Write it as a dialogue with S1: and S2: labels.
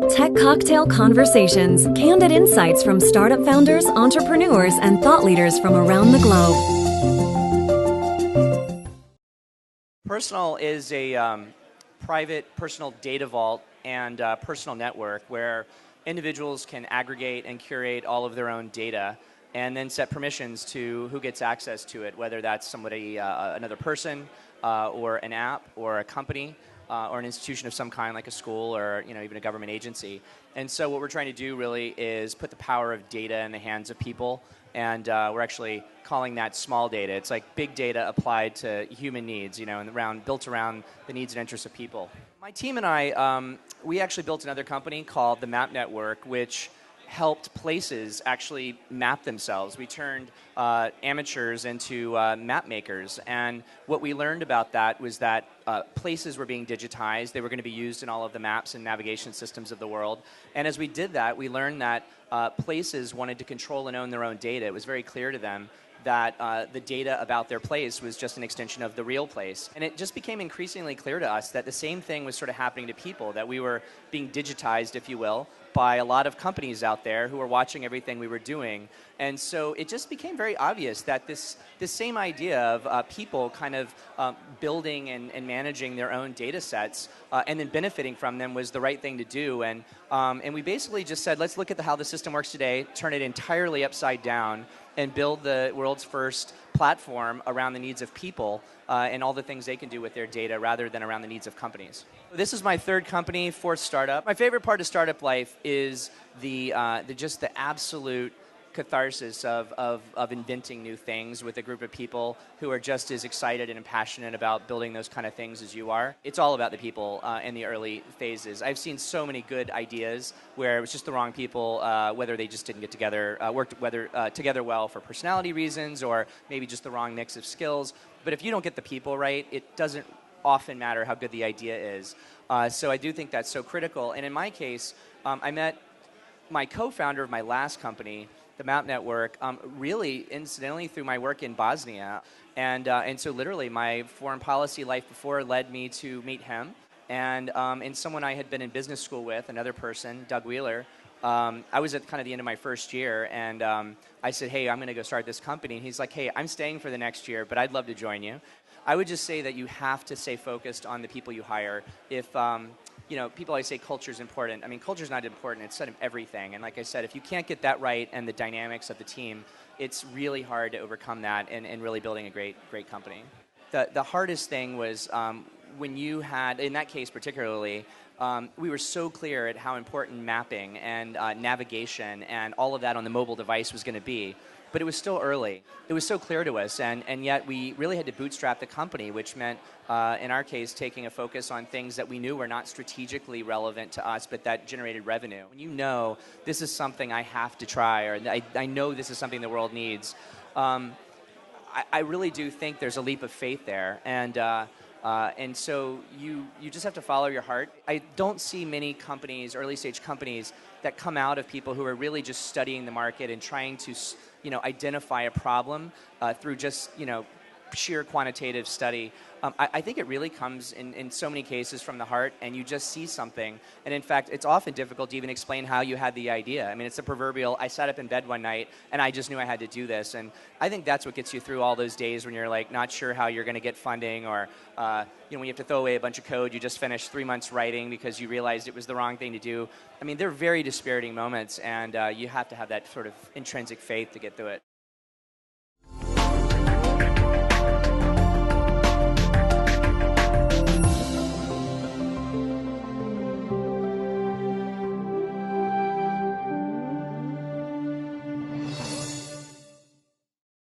S1: Tech Cocktail Conversations, candid insights from startup founders, entrepreneurs, and thought leaders from around the globe.
S2: Personal is a private personal data vault and personal network where individuals can aggregate and curate all of their own data and then set permissions to who gets access to it, whether that's somebody, another person, or an app, or a company, or an institution of some kind like a school or even a government agency. And so what we're trying to do really is put the power of data in the hands of people, and we're actually calling that small data. It's like big data applied to human needs, and built around the needs and interests of people. My team and I, we actually built another company called the Map Network, which helped places actually map themselves. We turned amateurs into map makers, and what we learned about that was that places were being digitized. They were going to be used in all of the maps and navigation systems of the world. And as we did that, we learned that places wanted to control and own their own data. It was very clear to them that the data about their place was just an extension of the real place. And it just became increasingly clear to us that the same thing was sort of happening to people, that we were being digitized, if you will, by a lot of companies out there who were watching everything we were doing. And so it just became very obvious that this same idea of people kind of building and managing their own data sets and then benefiting from them was the right thing to do. And we basically just said, let's look at how the system works today, turn it entirely upside down, and build the world's first platform around the needs of people and all the things they can do with their data rather than around the needs of companies. This is my third company, fourth startup. My favorite part of startup life is the absolute catharsis of inventing new things with a group of people who are just as excited and passionate about building those kind of things as you are. It's all about the people in the early phases. I've seen so many good ideas where it was just the wrong people, whether they just didn't get together, together well for personality reasons, or maybe just the wrong mix of skills. But if you don't get the people right, it doesn't often matter how good the idea is. So I do think that's so critical. And in my case, I met my co-founder of my last company, the Map Network, really incidentally through my work in Bosnia. And so literally my foreign policy life before led me to meet him. And someone I had been in business school with, another person, Doug Wheeler. I was at kind of the end of my first year, and I said, hey, I'm going to go start this company. And he's like, hey, I'm staying for the next year, but I'd love to join you. I would just say that you have to stay focused on the people you hire. If people always say culture is important. I mean, culture is not important. It's sort of everything. And like I said, if you can't get that right and the dynamics of the team, it's really hard to overcome that and really building a great company. The hardest thing was when you had, in that case particularly, we were so clear at how important mapping and navigation and all of that on the mobile device was going to be. But it was still early. It was so clear to us, and yet we really had to bootstrap the company, which meant, in our case, taking a focus on things that we knew were not strategically relevant to us, but that generated revenue. When you know this is something I have to try, or I know this is something the world needs, I really do think there's a leap of faith there, and so you just have to follow your heart. I don't see many companies, early stage companies, that come out of people who are really just studying the market and trying to identify a problem through just sheer quantitative study. I think it really comes in so many cases from the heart, and you just see something. And in fact, it's often difficult to even explain how you had the idea. I mean, it's the proverbial, I sat up in bed one night and I just knew I had to do this. And I think that's what gets you through all those days when you're like not sure how you're going to get funding, or when you have to throw away a bunch of code you just finished 3 months writing because you realized it was the wrong thing to do. I mean, they're very dispiriting moments, and you have to have that sort of intrinsic faith to get through it.